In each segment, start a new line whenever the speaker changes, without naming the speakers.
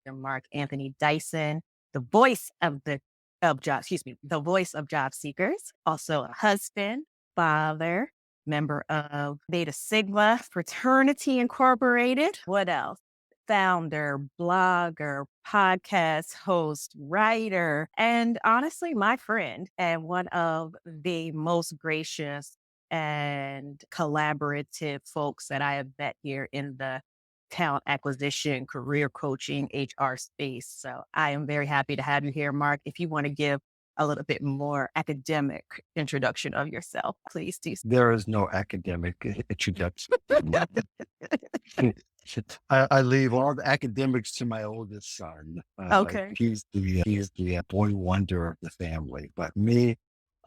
Mark Anthony Dyson, the voice of the voice of job seekers, also a husband, father, member of Beta Sigma Fraternity Incorporated. What else? Founder, blogger, podcast host, writer, and honestly, my friend, and one of the most gracious and collaborative folks that I have met here in the talent acquisition, career coaching, HR space. So I am very happy to have you here, Mark. If you want to give a little bit more academic introduction of yourself, please do.
There is no academic introduction. I leave all the academics to my oldest son.
Okay.
He's the boy wonder of the family. But me,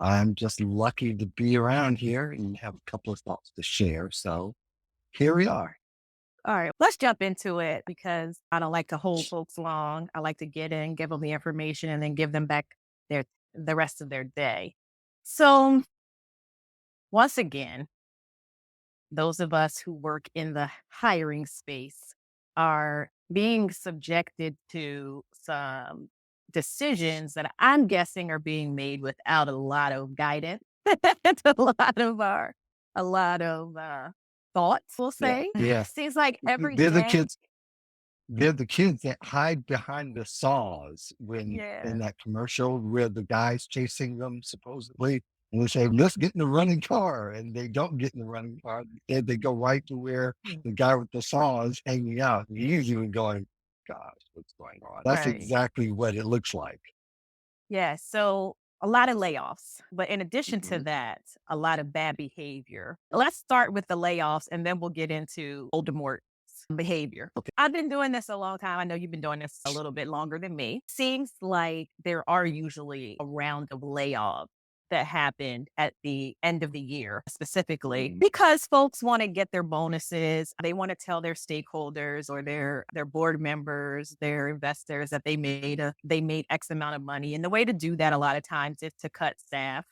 I'm just lucky to be around here and have a couple of thoughts to share. So here we are.
All right, let's jump into it because I don't like to hold folks long. I like to get in, give them the information, and then give them back the rest of their day. So once again, those of us who work in the hiring space are being subjected to some decisions that I'm guessing are being made without a lot of guidance. It's a lot of thoughts, we'll
Yeah.
say.
Yeah.
Seems like every
They're the
day.
kids. They're the kids that hide behind the saws when
Yeah.
in that commercial where the guy's chasing them supposedly. And they say, let's get in the running car. And they don't get in the running car. Instead, they go right to where the guy with the saw is hanging out. And he's even going, gosh, what's going on? That's
Right.
exactly what it looks like.
Yeah. So a lot of layoffs. But in addition to
Mhm.
that, a lot of bad behavior. Let's start with the layoffs and then we'll get into Voldemort's behavior.
Okay.
I've been doing this a long time. I know you've been doing this a little bit longer than me. Seems like there are usually a round of layoffs that happened at the end of the year, specifically
Mhm.
because folks want to get their bonuses. They want to tell their stakeholders or their board members, their investors that they made X amount of money. And the way to do that a lot of times is to cut staff.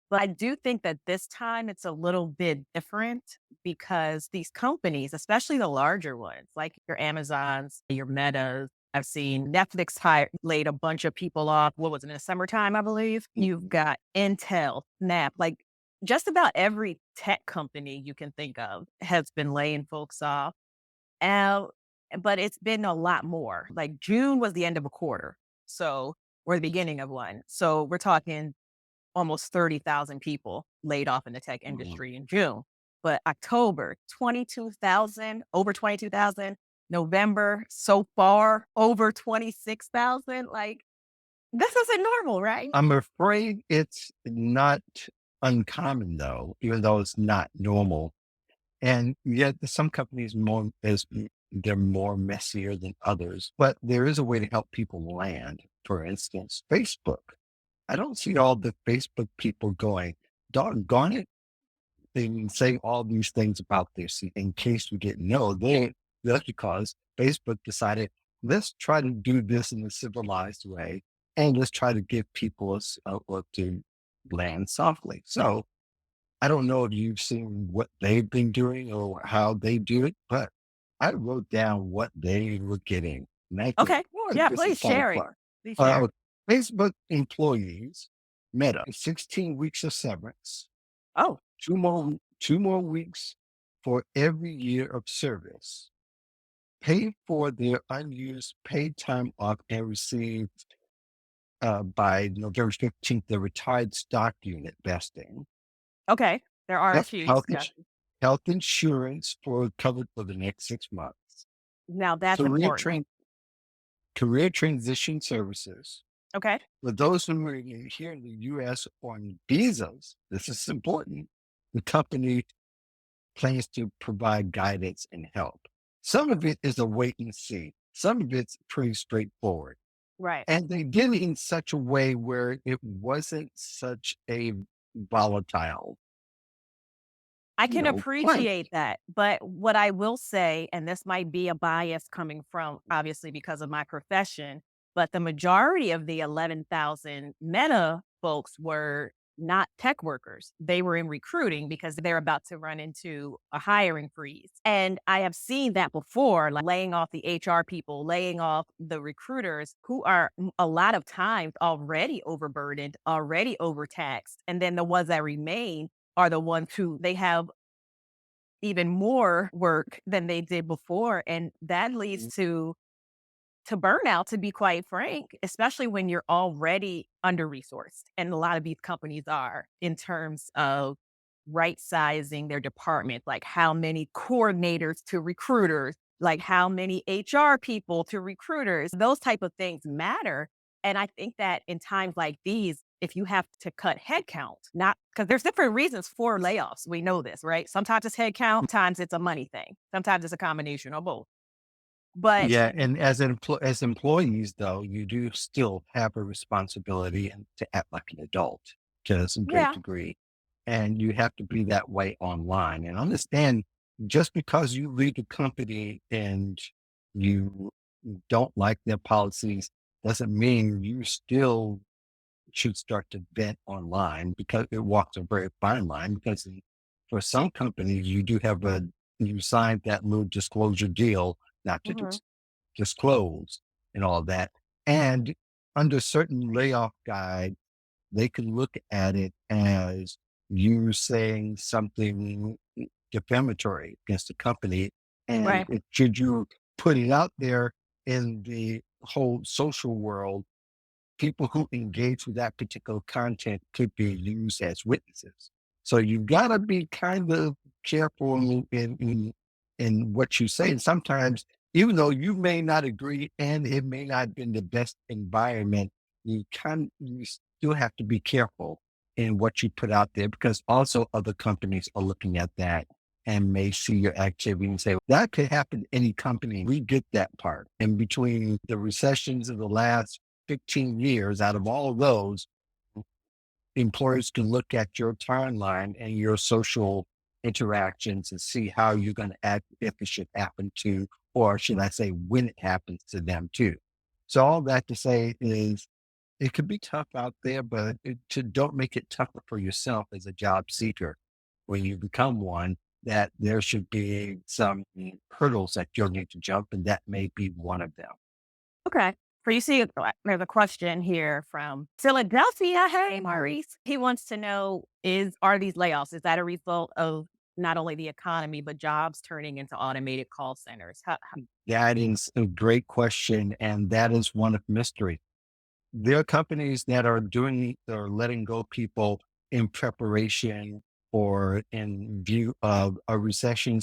But I do think that this time it's a little bit different because these companies, especially the larger ones, like your Amazons, your Metas, I've seen Netflix laid a bunch of people off. What was it in the summertime, I believe? You've got Intel, Snap, like just about every tech company you can think of has been laying folks off. Uh, but it's been a lot more. Like June was the end of a quarter. So, or the beginning of one. So we're talking almost 30,000 people laid off in the tech
Mhm.
industry in June. But October, 22,000, over 22,000. November, so far, over 26,000. Like, this isn't normal, right?
I'm afraid it's not uncommon though, even though it's not normal. And yet some companies they're more messier than others, but there is a way to help people land. For instance, Facebook. I don't see all the Facebook people going, doggone it. They can say all these things about this in case we didn't know. That's because Facebook decided, let's try to do this in a civilized way and let's try to give people to land softly. So I don't know if you've seen what they've been doing or how they do it, but I wrote down what they were getting. And I think,
Okay.
boy,
Yeah,
this is
please
kind of
share it.
fun.
Please share.
Uh, Facebook employees, Meta, 16 weeks of severance,
Oh,
two more weeks for every year of service, pay for their unused paid time off and received by November 15th, the retired stock unit vesting.
okay. There are a
Yep.
few
Health,
discussions.
health insurance for covered for the next 6 months.
Now that's
Career
important.
train, career transition services.
Okay.
For those who are here in the U.S. on visas, this is important. The company plans to provide guidance and help. Some of it is a wait and see. Some of it's pretty straightforward.
Right.
And they did it in such a way where it wasn't such a volatile,
I can
plan.
appreciate that. But what I will say, and this might be a bias coming from obviously because of my profession, but the majority of the 11,000 Meta folks were not tech workers. They were in recruiting because they're about to run into a hiring freeze. And I have seen that before, like laying off the HR people, laying off the recruiters who are a lot of times already overburdened, already overtaxed. And then the ones that remain are the ones who they have even more work than they did before. And that leads to burnout, to be quite frank, especially when you're already under resourced. And a lot of these companies are in terms of right sizing their department, like how many coordinators to recruiters, like how many HR people to recruiters. Those type of things matter. And I think that in times like these, if you have to cut headcount, not because there's different reasons for layoffs. We know this, right? Sometimes it's headcount, sometimes it's a money thing, sometimes it's a combination of both. But
Yeah, and as employees, though, you do still have a responsibility and to act like an adult to some great
yeah,
degree, and you have to be that way online. And understand, just because you leave the company and you don't like their policies, doesn't mean you still should start to vent online, because it walks a very fine line. Because for some companies, you signed that little disclosure deal not to
mhm,
disclose and all that. And under certain layoff guide, they can look at it as you saying something defamatory against the company. And
right,
should you put it out there in the whole social world, people who engage with that particular content could be used as witnesses. So you gotta be kind of careful in what you say. And sometimes, even though you may not agree and it may not have been the best environment, you still have to be careful in what you put out there, because also other companies are looking at that and may see your activity and say, that could happen to any company. We get that part. And between the recessions of the last 15 years, out of all of those, employers can look at your timeline and your social interactions and see how you're going to act if it should happen to, or should I say, when it happens to them too. So all that to say is, it could be tough out there, but don't make it tougher for yourself as a job seeker. When you become one, that there should be some hurdles that you'll need to jump, and that may be one of them.
okay. For you see, there's a question here from Philadelphia. Hey, Maurice. He wants to know: are these layoffs? Is that a result of not only the economy but jobs turning into automated call centers?
That is a great question, and that is one of mystery. There are companies that are doing or letting go people in preparation or in view of a recession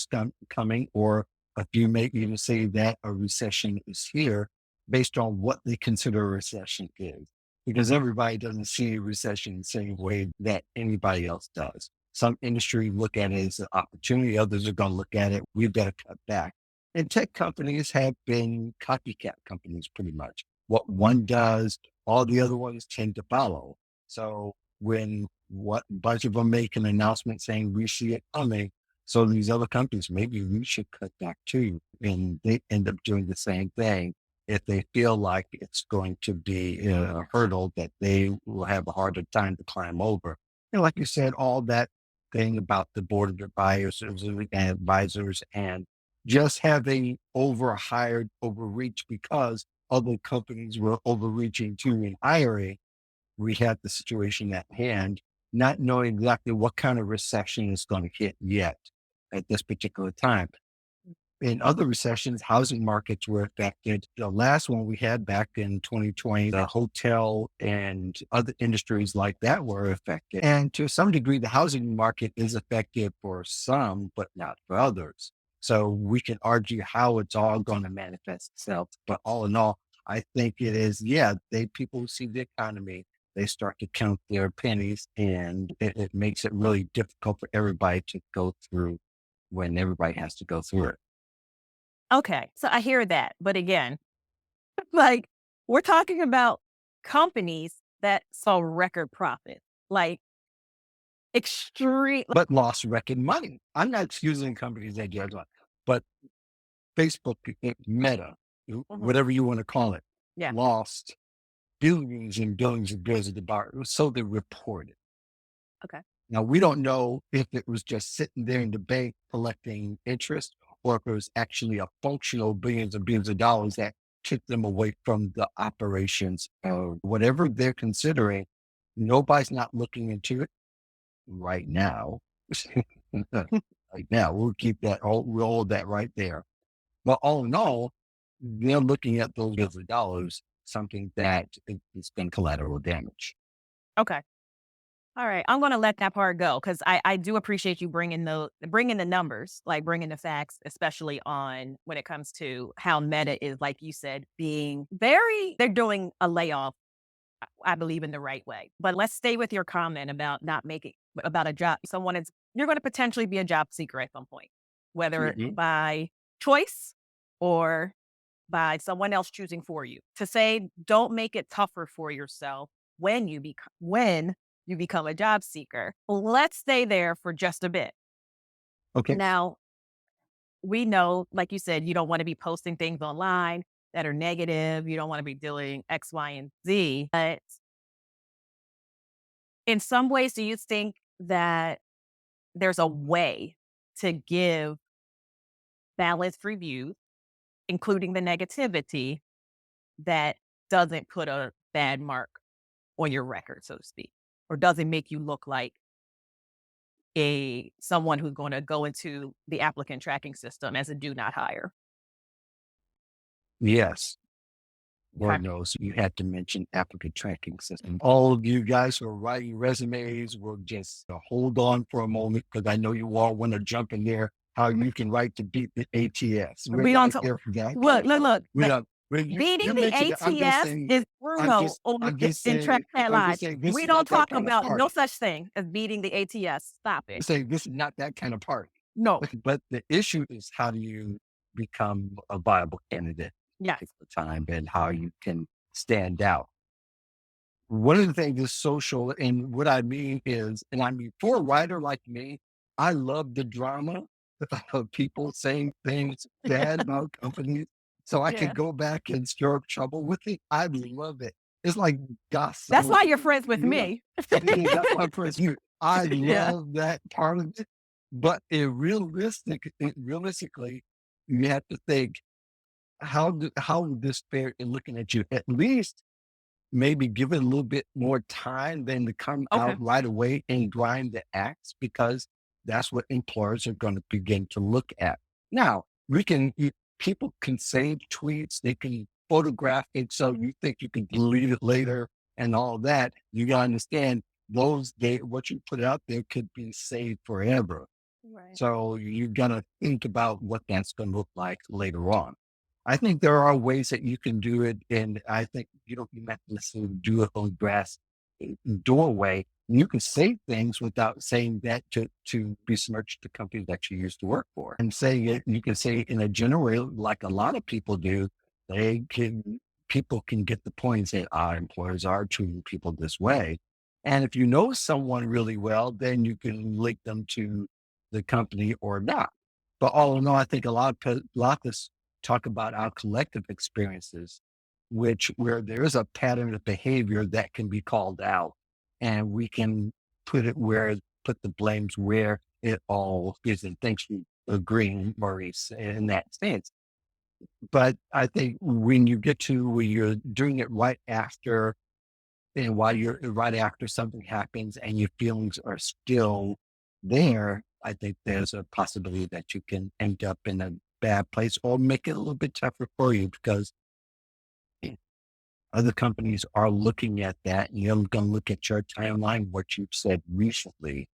coming, or a few may even say that a recession is here based on what they consider a recession is. Because everybody doesn't see a recession the same way that anybody else does. Some industry look at it as an opportunity, others are going to look at it, we've got to cut back. And tech companies have been copycat companies pretty much. What one does, all the other ones tend to follow. So when what bunch of them make an announcement saying we see it coming, so these other companies, maybe we should cut back too, and they end up doing the same thing if they feel like it's going to be a hurdle that they will have a harder time to climb over. And like you said, all that thing about the board of advisors and just having overhired, overreach because other companies were overreaching too in hiring. We had the situation at hand, not knowing exactly what kind of recession is going to hit yet at this particular time. In other recessions, housing markets were affected. The last one we had back in 2020, the hotel and other industries like that were affected. And to some degree, the housing market is affected for some, but not for others. So we can argue how it's all going to manifest itself. But all in all, I think it is, yeah, people who see the economy, they start to count their pennies, and it makes it really difficult for everybody to go through when everybody has to go through it.
Okay, so I hear that, but again, like we're talking about companies that saw record profit, like extreme.
But lost record money. I'm not excusing companies that get one, but Facebook, Meta,
Mhm,
whatever you want to call it,
yeah.
lost billions and billions of dollars at the bar. So they reported.
Okay.
Now, we don't know if it was just sitting there in the bank collecting interest or if it was actually a functional billions and billions of dollars that took them away from the operations of whatever they're considering. Nobody's not looking into it right now. Right now, we'll keep that, we'll hold that right there. But all in all, they're looking at those billions of dollars, something that has been collateral damage.
Okay. All right. I'm going to let that part go because I do appreciate you bringing the numbers, like bringing the facts, especially on when it comes to how Meta is, like you said, being they're doing a layoff, I believe, in the right way. But let's stay with your comment about not making, about a job. You're going to potentially be a job seeker at some point, whether
Mhm.
by choice or by someone else choosing for you. To say, don't make it tougher for yourself when you become a job seeker. Let's stay there for just a bit.
Okay.
Now, we know, like you said, you don't want to be posting things online that are negative. You don't want to be doing X, Y, and Z. But in some ways, do you think that there's a way to give balanced reviews, including the negativity, that doesn't put a bad mark on your record, so to speak, or doesn't make you look like a someone who's going to go into the applicant tracking system as a do not hire?
Yes.
Okay.
Lord knows you had to mention applicant tracking system. All of you guys who are writing resumes will just hold on for a moment because I know you all want to jump in there how you can write to beat the ATS. We're
We don't
not
talk.
here for that.
Look.
We don't. When you
Beating the
mentioned it,
ATS is brutal in
I'm
Live.
just saying this
We
is
don't
not that
talk
kind of
about no
party.
such thing as beating the ATS. Stop it.
I'm saying this is not that kind of party.
No.
But the issue is how do you become a viable candidate
Yes.
at the time and how you can stand out. One of the things is social. And what I mean is, and I mean, for a writer like me, I love the drama of people saying things bad about companies. So I can
Yeah.
go back and stir up trouble with it. I love it. It's like gossip.
That's why you're friends with
Yeah.
me.
Yeah, that's my person. I
Yeah.
love that part of it. But realistically, you have to think how would this fare in looking at you? At least maybe give it a little bit more time than to come
Okay.
out right away and grind the axe because that's what employers are going to begin to look at. Now, people can save tweets, they can photograph it so you think you can delete it later and all that. You got to understand what you put out there could be saved forever.
Right.
So you got to think about what that's going to look like later on. I think there are ways that you can do it. And I think you don't have to necessarily do it on grass doorway. You can say things without saying that to besmirch the company that you used to work for. And saying it, you can say in a general way, like a lot of people do, they can, people can get the point and say, our employers are treating people this way. And if you know someone really well, then you can link them to the company or not. But all in all, I think a lot of us talk about our collective experiences, where there is a pattern of behavior that can be called out, and we can put the blames where it all is. And thanks for agreeing, Maurice, in that sense. But I think when you get to where you're doing it right after, and while you're right after something happens and your feelings are still there, I think there's a possibility that you can end up in a bad place or make it a little bit tougher for you because other companies are looking at that and you're going to look at your timeline, what you've said recently,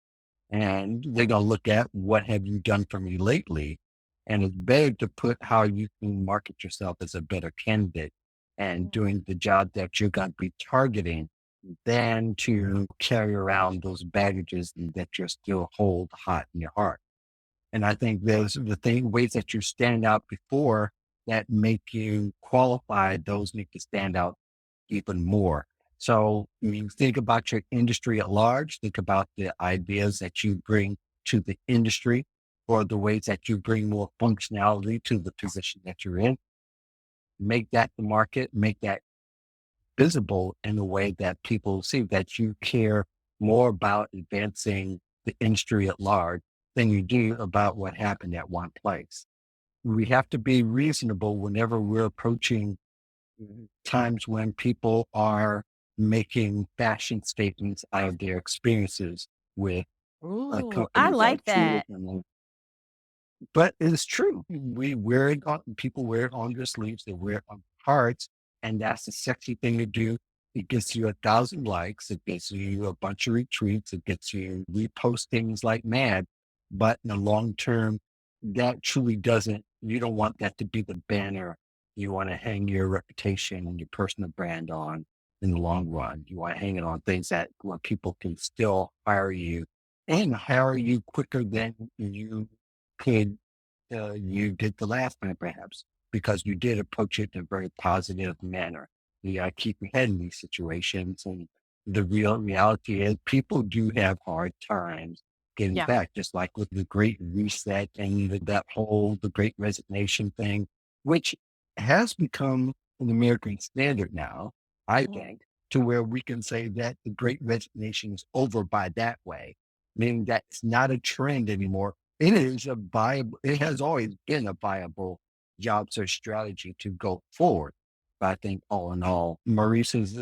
and they're going to look at what have you done for me lately. And it's better to put how you can market yourself as a better candidate and
Mhm.
doing the job that you're going to be targeting than to carry around those baggages that you still hold hot in your heart. And I think those are ways that you stand out before that make you qualified, those need to stand out even more. So when you think about your industry at large, think about the ideas that you bring to the industry or the ways that you bring more functionality to the position that you're in. Make that the market, make that visible in a way that people see that you care more about advancing the industry at large than you do about what happened at one place. We have to be reasonable whenever we're approaching times when people are making fashion statements out of their experiences with
Ooh, I
companies like
like
True.
that.
But it's true. We wear it on, people wear it on their sleeves, they wear it on hearts, and that's the sexy thing to do. It gets you 1,000 likes, it gets you a bunch of retweets, it gets you repostings like mad. But in the long term, that truly doesn't, you don't want that to be the banner you want to hang your reputation and your personal brand on in the long run. You want to hang it on things that where people can still hire you and hire you quicker than could you did the last time perhaps because you did approach it in a very positive manner. You got to keep your head in these situations. And the real reality is people do have hard times getting
Yeah.
back, just like with the great reset and that whole, the great resignation thing, which has become an American standard now, I
Mhm.
think, to where we can say that the great resignation is over by that way, meaning that it's not a trend anymore. It is a viable, it has always been a viable job search strategy to go forward. But I think all in all, Maurice's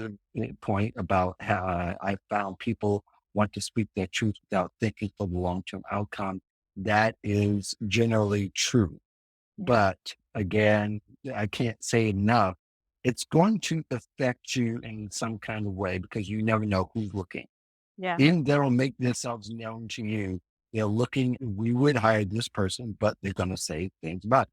point about how I found people want to speak their truth without thinking for the long-term outcome, that is generally true.
Yeah.
But again, I can't say enough. It's going to affect you in some kind of way because you never know who's looking.
Yeah.
Even they'll make themselves known to you. They're looking, we would hire this person, but they're going to say things about it.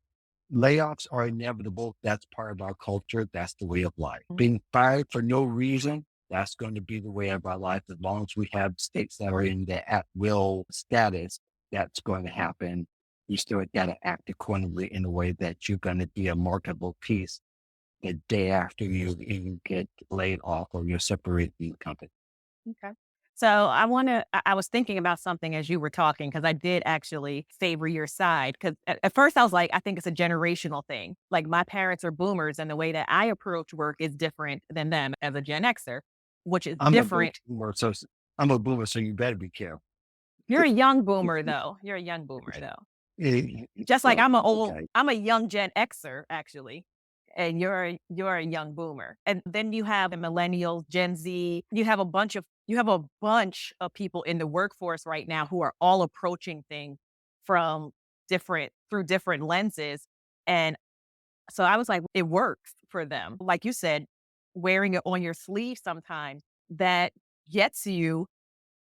Layoffs are inevitable. That's part of our culture. That's the way of life.
Mhm.
Being fired for no reason, that's going to be the way of our life. As long as we have states that are in the at will status, that's going to happen. You still got to act accordingly in a way that you're going to be a marketable piece the day after you get laid off or you're separated from the company.
Okay. So I was thinking about something as you were talking because I did actually favor your side. Because at first I was like, I think it's a generational thing. Like my parents are boomers, and the way that I approach work is different than them as a Gen Xer, which is
I'm a baby
different.
boomer, so I'm a boomer, so you better be careful.
You're a young boomer, though. You're a young boomer, though. Just like
Well, okay.
I'm a young Gen Xer, actually, and you're a young boomer. And then you have the millennials, Gen Z. You have a bunch of people in the workforce right now who are all approaching things from different through different lenses. And so I was like, it works for them. Like you said, wearing it on your sleeve sometimes that gets you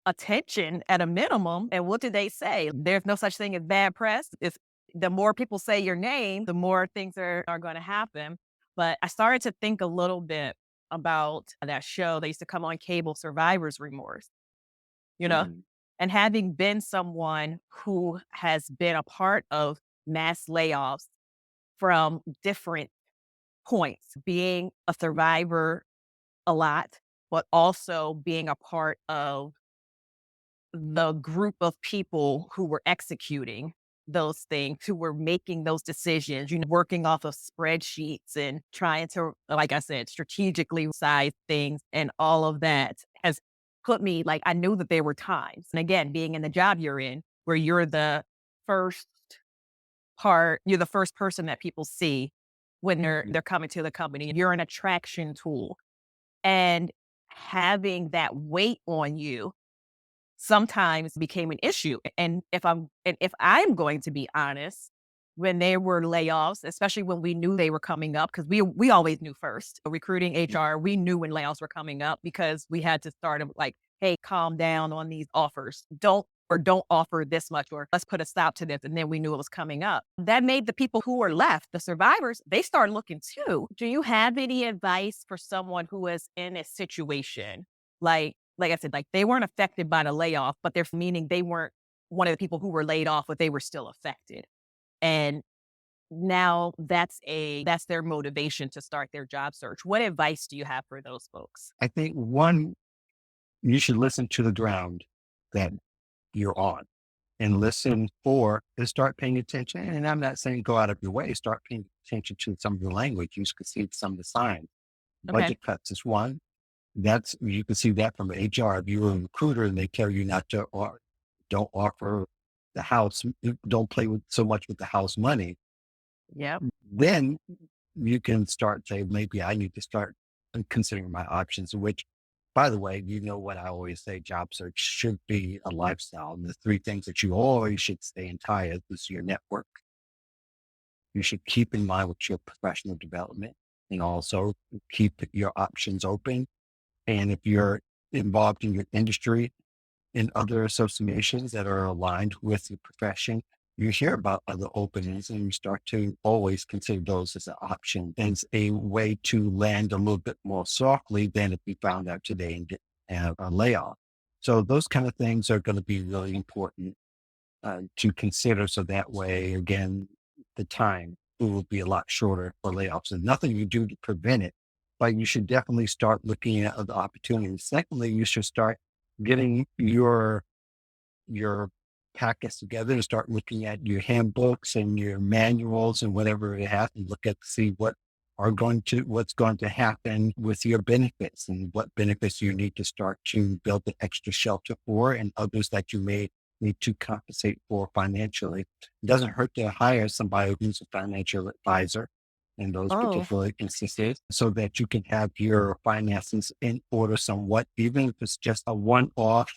attention at a minimum. And what do they say? There's no such thing as bad press. It's the more people say your name, the more things are going to happen. But I started to think a little bit about that show. They used to come on cable, Survivor's Remorse, you know,
Mhm.
and having been someone who has been a part of mass layoffs from different points, being a survivor a lot, but also being a part of the group of people who were executing those things, who were making those decisions, working off of spreadsheets and trying to, like I said, strategically size things and all of that has put me like, I knew that there were times. And again, being in the job you're in, where first you're the first person that people see when they're coming to the company. You're an attraction tool. And having that weight on you sometimes became an issue. And if I'm going to be honest, when there were layoffs, especially when we knew they were coming up, because we always knew first. Recruiting HR, we knew when layoffs were coming up because we had to start 'em like, hey, calm down on these offers. Don't offer this much, or let's put a stop to this. And then we knew it was coming up. That made the people who were left, the survivors, they started looking too. Do you have any advice for someone who is in a situation like I said, like, they weren't affected by the layoff, but they're meaning they weren't one of the people who were laid off, but they were still affected. And now that's their motivation to start their job search. What advice do you have for those folks?
I think one, you should listen to the ground that you're on and listen for and start paying attention. And I'm not saying go out of your way, start paying attention to some of the language. You can see some of the signs.
Okay.
Budget cuts is one. That's you can see that from HR. If you're a recruiter and they tell you not to or don't offer the house, don't play with so much with the house money,
Yep.
then you can start say, maybe I need to start considering my options, which by the way, you know what I always say, job search should be a lifestyle. And the three things that you always should stay in tie is your network. You should keep in mind with your professional development and also keep your options open. And if you're involved in your industry, in other associations that are aligned with your profession, you hear about other openings and you start to always consider those as an option as a way to land a little bit more softly than if you found out today and didn't have a layoff. So those kind of things are going to be really important to consider. So that way, again, the time will be a lot shorter for layoffs and nothing you do to prevent it, but you should definitely start looking at other opportunities. Secondly, you should start getting your packets together and start looking at your handbooks and your manuals and whatever it has and look at see what's going to happen with your benefits and what benefits you need to start to build an extra shelter for and others that you may need to compensate for financially. It doesn't hurt to hire somebody who's a financial advisor in those
Oh,
particular instances so that you can have your finances in order somewhat, even if it's just a one-off.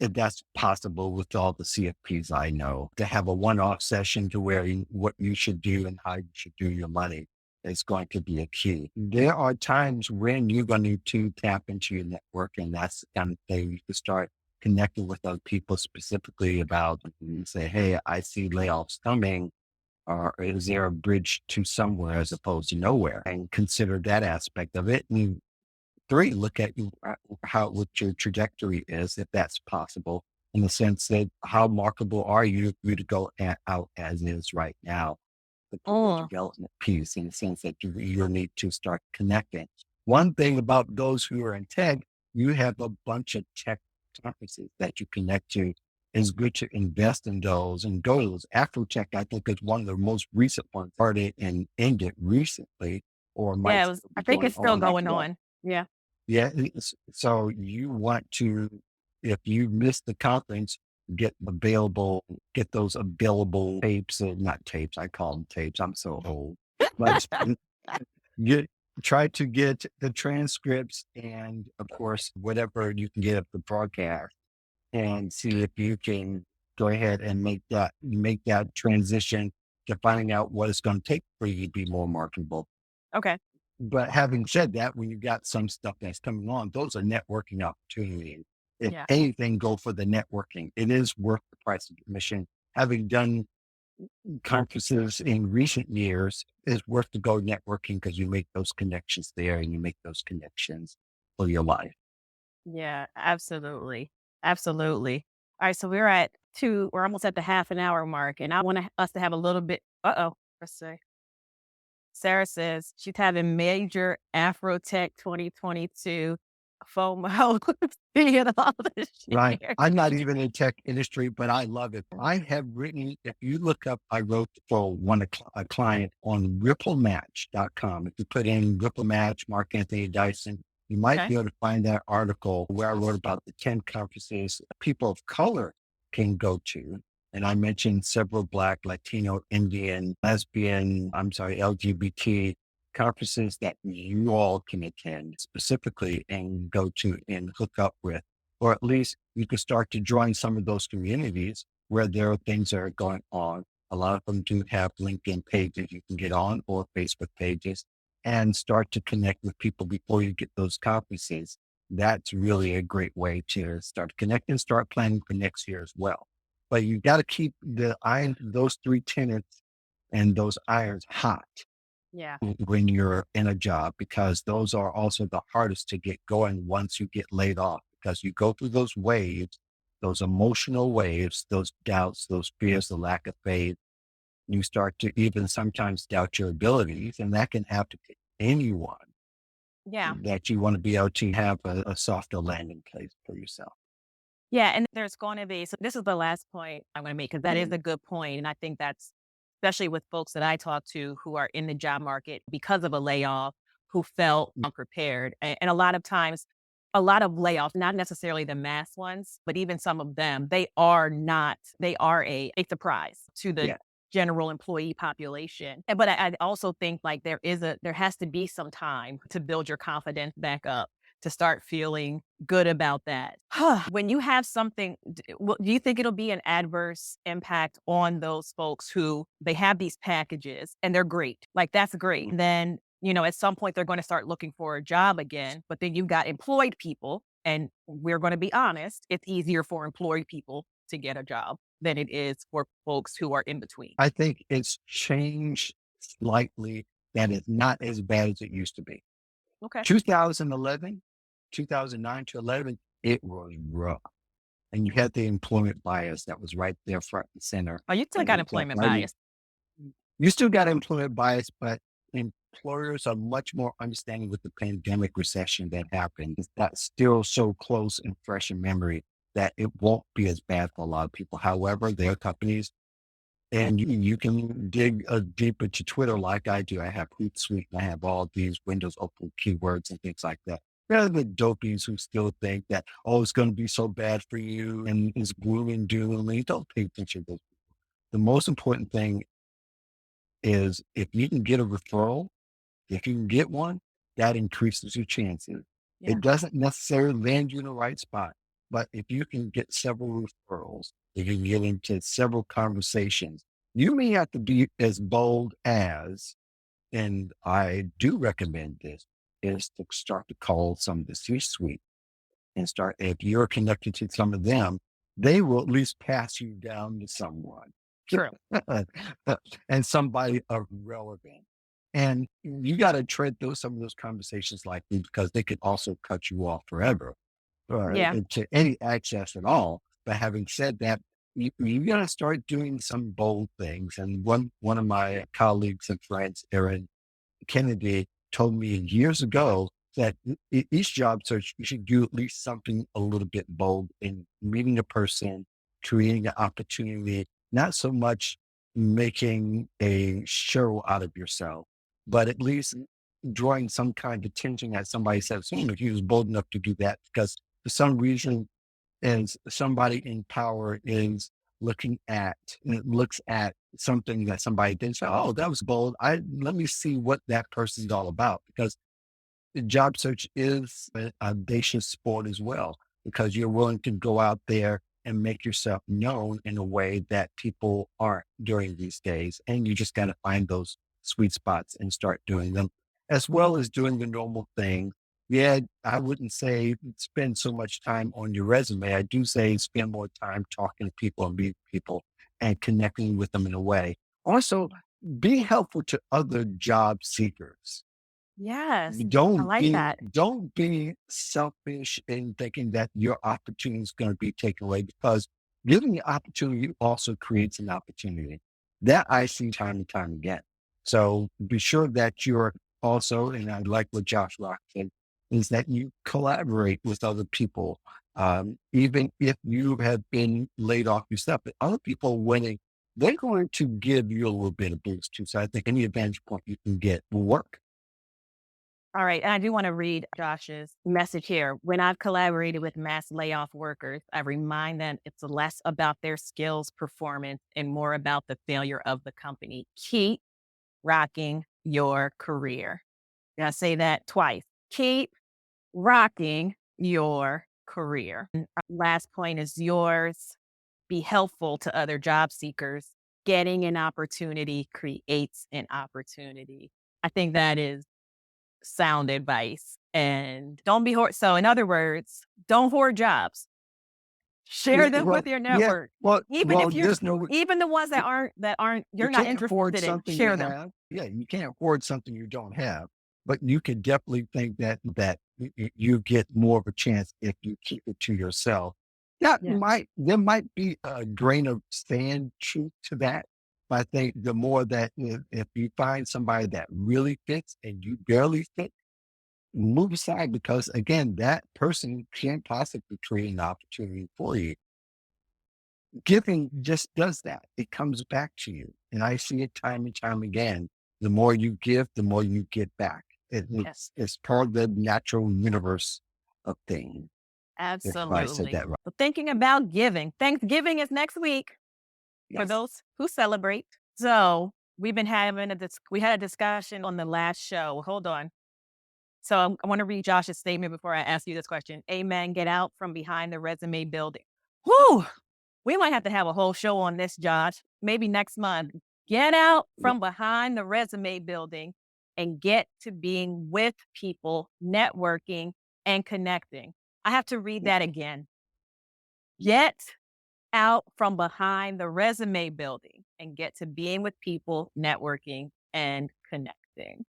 If that's possible with all the CFPs I know, to have a one-off session to where what you should do and how you should do your money is going to be a key. There are times when you're going to tap into your network, and that's the kind of thing you can start connecting with other people specifically about and say, hey, I see layoffs coming. Or is there a bridge to somewhere as opposed to nowhere? And consider that aspect of it. And three, look at how what your trajectory is, if that's possible, in the sense that how marketable are you to go out as is right now, the career
oh,
development piece, in the sense that you need to start connecting. One thing about those who are in tech, you have a bunch of tech conferences that you connect to. It's good to invest in those and go to those. Afrotech, I think, is one of the most recent ones, started and ended recently, or might
yeah. It was.
still
I
be
think
going
it's still
on.
going on. Yeah.
Yeah. So you want to, if you miss the conference, get those available tapes, not tapes. I call them tapes. I'm so old, but get, try to get the transcripts and of course, whatever you can get of the broadcast and see if you can go ahead and make that transition to finding out what it's going to take for you to be more marketable.
Okay.
But having said that, when you got some stuff that's coming on, those are networking opportunities. If
Yeah.
anything, go for the networking. It is worth the price of admission. Having done conferences in recent years, it's worth to go networking because you make those connections there and you make those connections for your life.
Yeah. Absolutely. Absolutely. All right. So we're at two. We're almost at the half an hour mark, and I want us to have a little bit. Oh. Let's see. Sarah says she's having major Afrotech 2022 FOMO seeing all the
Right.
shares.
I'm not even in tech industry, but I love it. I have written, if you look up, I wrote for a client on ripplematch.com. If you put in Ripple Match, Mark Anthony Dyson, you might
Okay.
be able to find that article where I wrote about the 10 conferences people of color can go to. And I mentioned several Black, Latino, Indian, lesbian, I'm sorry, LGBT conferences that you all can attend specifically and go to and hook up with, or at least you could start to join some of those communities where there are things that are going on. A lot of them do have LinkedIn pages you can get on or Facebook pages and start to connect with people before you get those conferences. That's really a great way to start connecting, start planning for next year as well. But you got to keep the iron, those three tenets and those irons hot
Yeah.
when you're in a job, because those are also the hardest to get going once you get laid off, because you go through those waves, those emotional waves, those doubts, those fears, the lack of faith. You start to even sometimes doubt your abilities, and that can happen to anyone
Yeah.
that you want to be able to have a softer landing place for yourself.
Yeah, and there's going to be so this is the last point I'm going to make because that is
Mhm.
a good point, and I think that's especially with folks that I talk to who are in the job market because of a layoff, who felt unprepared. And a lot of times, a lot of layoffs, not necessarily the mass ones, but even some of them, they are a surprise to the
Yeah.
general employee population. But I also think like there has to be some time to build your confidence back up to start feeling good about that. When you have something, do you think it'll be an adverse impact on those folks who they have these packages and they're great? Like that's great.
Mm.
Then, at some point they're going to start looking for a job again, but then you've got employed people. And we're going to be honest, it's easier for employed people to get a job than it is for folks who are in between.
I think it's changed slightly, that it's not as bad as it used to be.
Okay.
2011, 2009 to 11, it was rough. And you had the employment bias that was right there front and center.
Oh, you still
And
got
it kept
employment
right.
bias.
You still got employment bias, but employers are much more understanding with the pandemic recession that happened. That's still so close and fresh in memory that it won't be as bad for a lot of people. However, there are companies, and you can dig deep into Twitter like I do. I have Hootsuite and I have all these Windows open keywords and things like that. There are the dopies who still think that, oh, it's going to be so bad for you and it's gloom and doom. And you don't pay attention to those. The most important thing is if you can get a referral, if you can get one, that increases your chances.
Yeah.
It doesn't necessarily land you in the right spot, but if you can get several referrals, if you can get into several conversations, you may have to be as bold as, and I do recommend this, is to start to call some of the C-suite and start, if you're connected to some of them, they will at least pass you down to someone
True.
and somebody of relevant. And you got to tread through some of those conversations lightly because they could also cut you off forever
Yeah.
to any access at all. But having said that, you got to start doing some bold things. And one of my colleagues and friends, Erin Kennedy, told me years ago that each job search, you should do at least something a little bit bold in meeting a person, creating an opportunity, not so much making a show out of yourself, but at least drawing some kind of attention that somebody says, if he was bold enough to do that, because for some reason, as somebody in power is looks at something that somebody did say, oh, that was bold. Let me see what that person's all about, because the job search is an audacious sport as well, because you're willing to go out there and make yourself known in a way that people aren't during these days. And you just got to find those sweet spots and start doing them, as well as doing the normal thing. Yeah, I wouldn't say spend so much time on your resume. I do say spend more time talking to people and meeting people and connecting with them in a way. Also, be helpful to other job seekers.
Yes. I
Don't
like
be
that.
don't be selfish in thinking that your opportunity is going to be taken away, because giving the opportunity also creates an opportunity. That I see time and time again. So be sure that you're also, and I like what Josh Rock said, is that you collaborate with other people. Even if you have been laid off yourself, but other people winning, they're going to give you a little bit of boost too. So I think any advantage point you can get will work.
All right. And I do want to read Josh's message here. When I've collaborated with mass layoff workers, I remind them it's less about their skills performance and more about the failure of the company. Keep rocking your career. And I say that twice. Keep rocking your career. And our last point is yours. Be helpful to other job seekers. Getting an opportunity creates an opportunity. I think that is sound advice. And don't be hoard. So, in other words, don't hoard jobs. Share
Yeah,
them
well,
with your
yeah,
network.
well,
Even
well,
if you're,
there's no,
even the ones that aren't
you
you're not
can't hoard
interested in,
something you
share them.
have. Yeah, you can't hoard something you don't have. But you can definitely think that you get more of a chance if you keep it to yourself.
Yeah.
There might be a grain of sand truth to that. But I think the more that if you find somebody that really fits and you barely fit, move aside, because again, that person can't possibly create an opportunity for you. Giving just does that. It comes back to you. And I see it time and time again. The more you give, the more you get back.
Yeah,
It's part of the natural universe of things, if I said
absolutely.
that right.
But thinking about giving, Thanksgiving is next week for
Yes.
those who celebrate. So we've been having we had a discussion on the last show. Hold on. So I want to read Josh's statement before I ask you this question. Amen. Get out from behind the resume building. Whew. We might have to have a whole show on this, Josh. Maybe next month. Get out
Yeah.
from behind the resume building and get to being with people, networking, and connecting. I have to read that again. Get out from behind the resume building and get to being with people, networking, and connecting.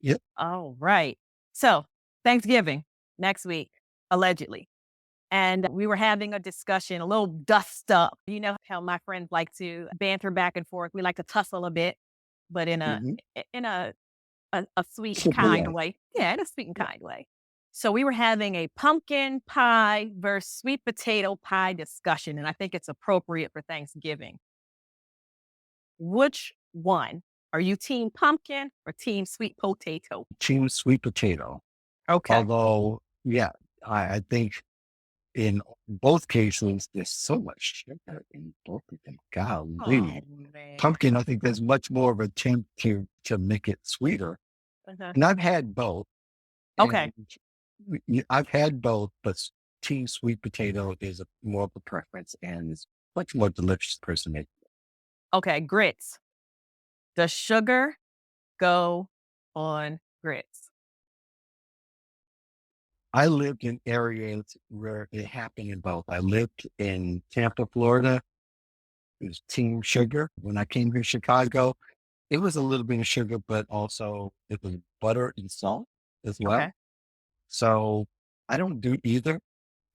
Yep.
All right. So, Thanksgiving next week, allegedly. And we were having a discussion, a little dust up. You know how my friends like to banter back and forth. We like to tussle a bit, but
Hmm.
in a sweet and
Simple
kind
way.
way. Yeah, in a sweet and
Yeah.
kind way. So we were having a pumpkin pie versus sweet potato pie discussion, and I think it's appropriate for Thanksgiving. Which one? Are you team pumpkin or team sweet potato?
Team sweet potato.
Okay.
Although, yeah, I think in both cases, there's so much sugar in both of them.
Oh
Golly.
man.
Pumpkin, I think there's much more of a attempt to make it sweeter.
Uh-huh.
And I've had both.
Okay.
And I've had both, but team sweet potato is more of a preference and it's much more delicious personally.
Okay. Grits. Does sugar go on grits?
I lived in areas where it happened in both. I lived in Tampa, Florida. It was team sugar. When I came here to Chicago, it was a little bit of sugar, but also it was butter and salt as well.
Okay.
So I don't do either.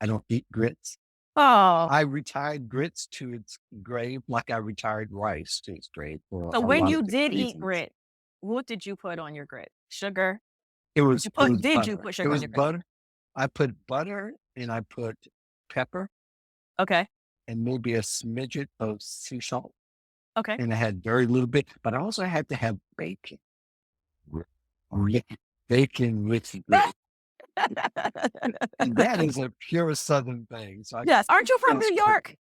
I don't eat grits.
Oh,
I retired grits to its grave like I retired rice to its grave for
so
a
when
lot
you
of different
did eat
reasons.
grit, what did you put on your grit? Sugar?
It was
Did you
butter.
put
It
sugar on
was
your grit?
butter. I put butter and I put pepper
Okay.
and maybe a smidget of sea salt.
Okay.
And I had very little bit, but I also had to have bacon. with- with- Bacon with grit. And that is a pure Southern thing. So I
Yes. Aren't you from
that's
New
great.
York?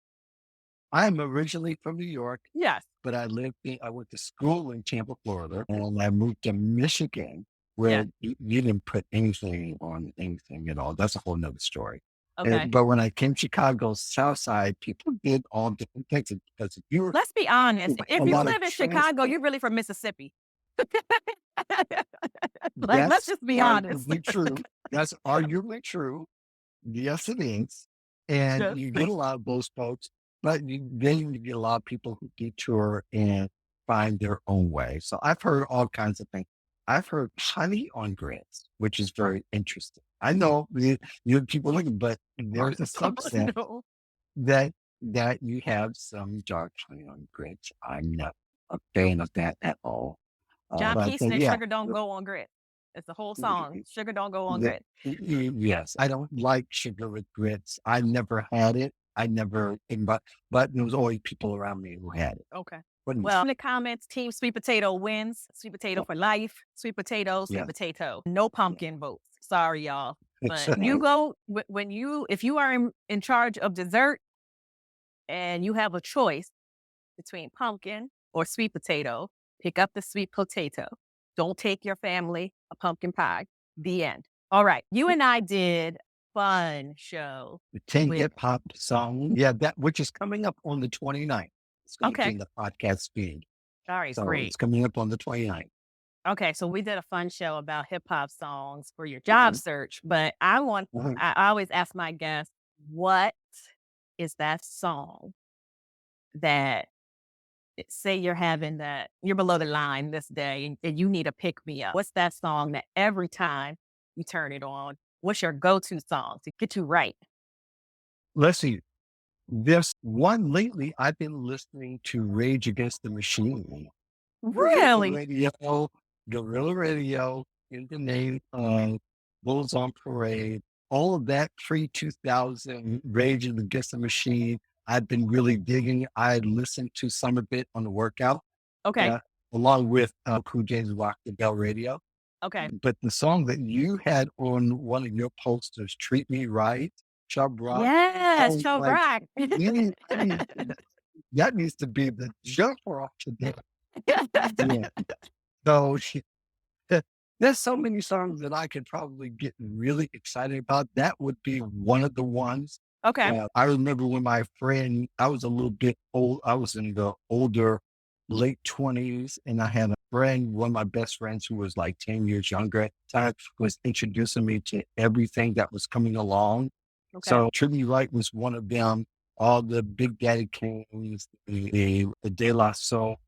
I'm originally from New York,
Yes.
but I went to school in Tampa, Florida, and I moved to Michigan, where
Yes.
you didn't put anything on anything at all. That's a whole nother story.
Okay.
But when I came to Chicago's South Side, people did all different things because you
Let's be honest.
had a
If you
lot of
live in Chicago,
transport.
you're really from Mississippi. Like, let's
That's
just be honest.
arguably true. That's arguably true. Yes, it is. And
Yes.
you get a lot of those folks, but then you get a lot of people who detour and find their own way. So I've heard all kinds of things. I've heard honey on grits, which is very interesting. I know people looking, but there's a
Oh,
subset
no.
that you have some dark honey on grits. I'm not a fan of that at all.
John
But
P. said
yeah,
sugar don't go on grit. It's the whole song. Sugar don't go on
the
grit.
yes, I don't like sugar with grits. I never had it. I never but there was always people around me who had it.
Okay.
What do you
Well,
say?
in the comments, team sweet potato wins. Sweet potato
Oh,
for life. Sweet potato, sweet
yeah.
potato. No
Yeah.
pumpkin votes. Sorry, y'all.
It's,
But you go when if you are in charge of dessert and you have a choice between pumpkin or sweet potato, pick up the sweet potato. Don't take your family a pumpkin pie. The end. All right. You and I did fun show
the 10
with
hip hop song. Yeah, that which is coming up on the 29th. It's going to be
okay.
in the podcast feed.
All right,
So
great.
it's coming up on the 29th.
Okay, so we did a fun show about hip hop songs for your job
Mhm.
search, but
Mhm.
I always ask my guests, what is that song that say you're below the line this day and you need a pick me up. What's that song that every time you turn it on, what's your go-to song to get you right?
Let's see. This one lately, I've been listening to Rage Against the Machine.
Really?
Radio, Guerrilla Radio, in the name of Bulls on Parade, all of that pre 2000 Rage Against the Machine. I've been really digging. I listened to some of it on the workout,
Okay.
along with Cool James Rock the Bell Radio.
Okay.
But the song that you had on one of your posters, "Treat Me Right," Chubb Rock, I
Yes,
was
Cho
like,
Rock.
I need that needs to be the jumper off today. Yeah. So there's so many songs that I could probably get really excited about. That would be one of the ones.
Okay.
I remember when my friend, I was a little bit old. I was in the older late 20s, and I had a friend, one of my best friends who was like 10 years younger at the time, was introducing me to everything that was coming along.
Okay.
So Tribute Right was one of them. All the Big Daddy Kings, the De La Soul,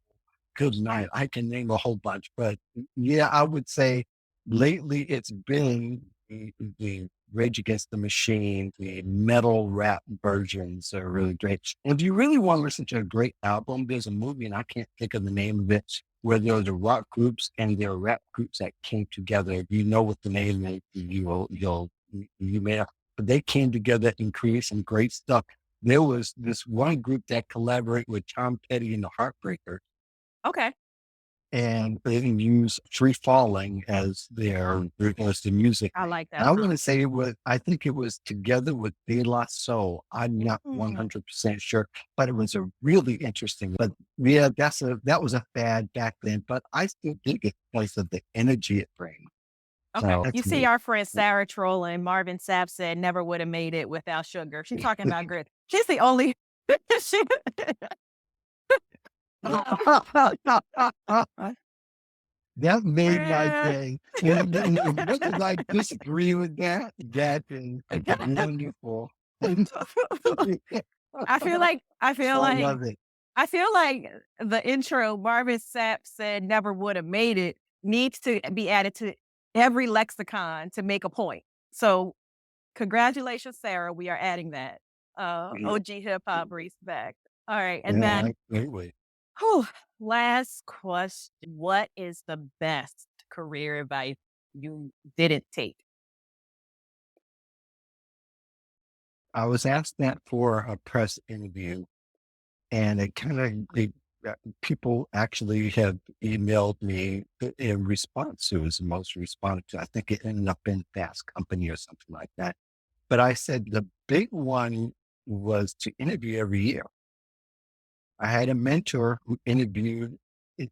good night. I can name a whole bunch, but yeah, I would say lately it's been the Rage Against the Machine, the metal rap versions are really great. And if you really want to listen to a great album, there's a movie, and I can't think of the name of it, where there are the rock groups and there are rap groups that came together. If you know what the name is, you may have, but they came together and created some great stuff. There was this one group that collaborated with Tom Petty and the Heartbreakers,
Okay.
and they use Free Falling as as the music.
I like
And
that
I want
song.
to say I think it was together with De La Soul. I'm not
Mm.
100% sure, but it was a really interesting. But yeah, that was a fad back then, but I still dig it because of the energy it brings.
Okay.
So
You
that's
see
me.
our friend Sarah Trolling, Marvin Sapp said never would have made it without sugar. She's talking about grit. She's the only she
That made my day. And as much as I disagree with that, that is wonderful.
I feel like I feel
I
like
love it.
I feel like the intro Marvin Sapp said never would have made it needs to be added to every lexicon to make a point. So congratulations, Sarah. We are adding that.
Yeah,
OG hip hop respect. All right. And
yeah,
then
great.
whew, last question. What is the best career advice you didn't take?
I was asked that for a press interview, and people actually have emailed me in response to it. Was the most responded to. I think it ended up in Fast Company or something like that. But I said the big one was to interview every year. I had a mentor who interviewed in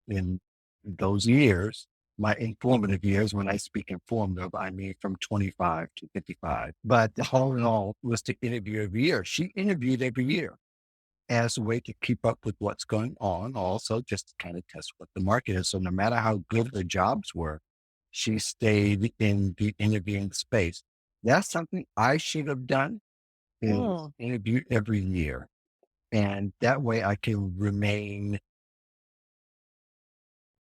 in those years, my informative years. When I speak informative, I mean from 25 to 55. But the whole in all was to interview every year. She interviewed every year as a way to keep up with what's going on, also just to kind of test what the market is. So no matter how good the jobs were, she stayed in the interviewing space. That's something I should have done, is
Mm,
interview every year. And that way I can remain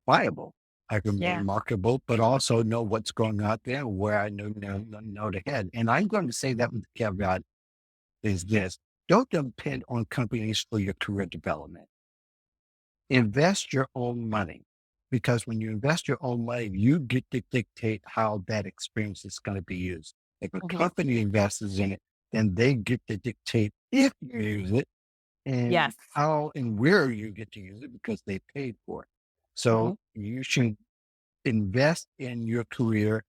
viable. I can remain
yeah.
marketable, but also know what's going on there, where I know to head. And I'm going to say that with the caveat is this: don't depend on companies for your career development. Invest your own money, because when you invest your own money, you get to dictate how that experience is going to be used. If a
Mhm.
company invests in it, then they get to dictate if you use it and
Yes.
how and where you get to use it because they paid for it.
Mhm.
So you should invest in your career,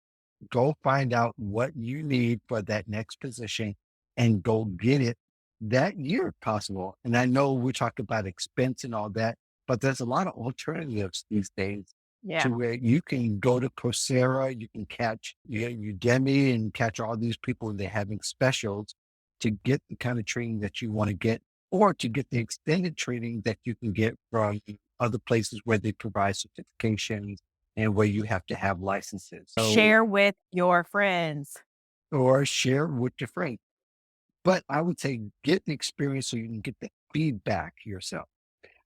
go find out what you need for that next position and go get it that year if possible. And I know we talk about expense and all that, but there's a lot of alternatives these days
Yeah.
to where you can go to Coursera, you can catch Udemy and catch all these people, and they're having specials to get the kind of training that you want to get, or to get the extended training that you can get from other places where they provide certifications and where you have to have licenses. So,
Share with your friends.
or share with your friends. But I would say get the experience so you can get the feedback yourself.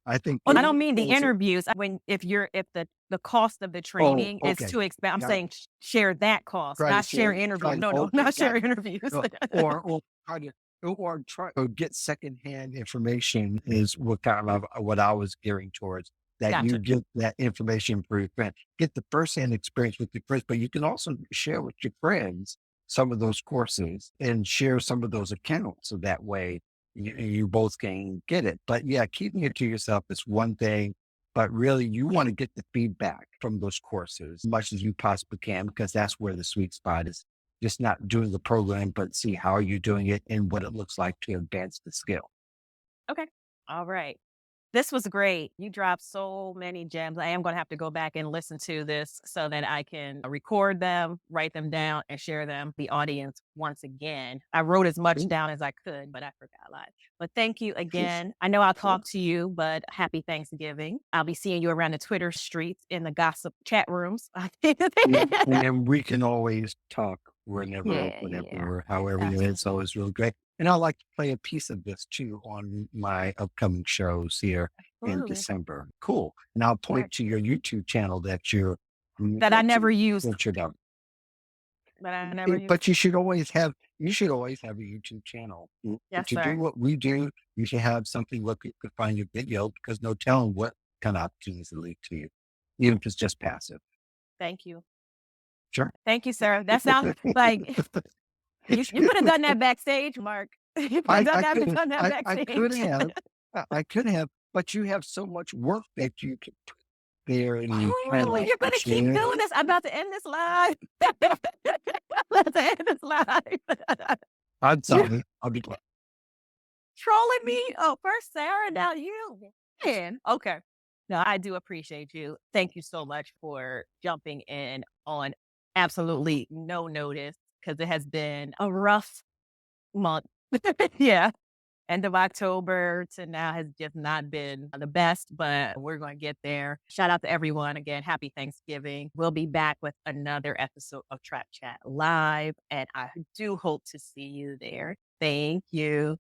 I think
Well, I don't
anyone
mean the
goes,
interviews. When if the cost of the
oh,
training is
okay,
too expensive, I'm
got
saying
it.
share that cost, not share interview. No, no,
Okay,
not
got
share
it.
interviews.
Or try to, or try to get secondhand information is what kind of what I was gearing towards. That you
Gotcha.
get that information for your friend, get the firsthand experience with your friends, but you can also share with your friends some of those courses and share some of those accounts. So that way you both can get it. But yeah, keeping it to yourself is one thing. But really, you want to get the feedback from those courses as much as you possibly can, because that's where the sweet spot is. Just not doing the program, but see how you're doing it and what it looks like to advance the skill.
Okay. All right. This was great. You dropped so many gems. I am going to have to go back and listen to this so that I can record them, write them down, and share them with the audience once again. I wrote as much
Sure,
down as I could, but I forgot a lot. But thank you
sure,
again. I know I'll
sure.
talk to you, but happy Thanksgiving. I'll be seeing you around the Twitter streets in the gossip chat rooms.
Yeah, and then we can always talk whenever,
Yeah, yeah.
whenever, however it is.
Absolutely.
Always really great. And I like to play a piece of this too on my upcoming shows here in
Absolutely.
December. Cool. And I'll
Right.
point to your YouTube channel
That I never used.
that you're done.
That I never used.
But you should always have a YouTube channel.
Yes,
To do
sir.
what we do, you should have something where people could find your video because no telling what kind of opportunities it lead to you, even if it's just passive.
Thank you.
Sure.
Thank you, sir. That sounds like you could have done that backstage, Mark. You could have done done that
I could
backstage.
have, I could have, but you have so much work that you could put there and kind
Oh,
of
you're gonna keep
share.
doing this. I'm about to end this live. I'm about to end this live.
I'm
You're
sorry. I'll be glad.
trolling me. Oh, first Sarah, now you. Man. Okay. No, I do appreciate you. Thank you so much for jumping in on absolutely no notice because it has been a rough month. Yeah. End of October to now has just not been the best, but we're going to get there. Shout out to everyone again. Happy Thanksgiving. We'll be back with another episode of Trap Chat Live, and I do hope to see you there. Thank you.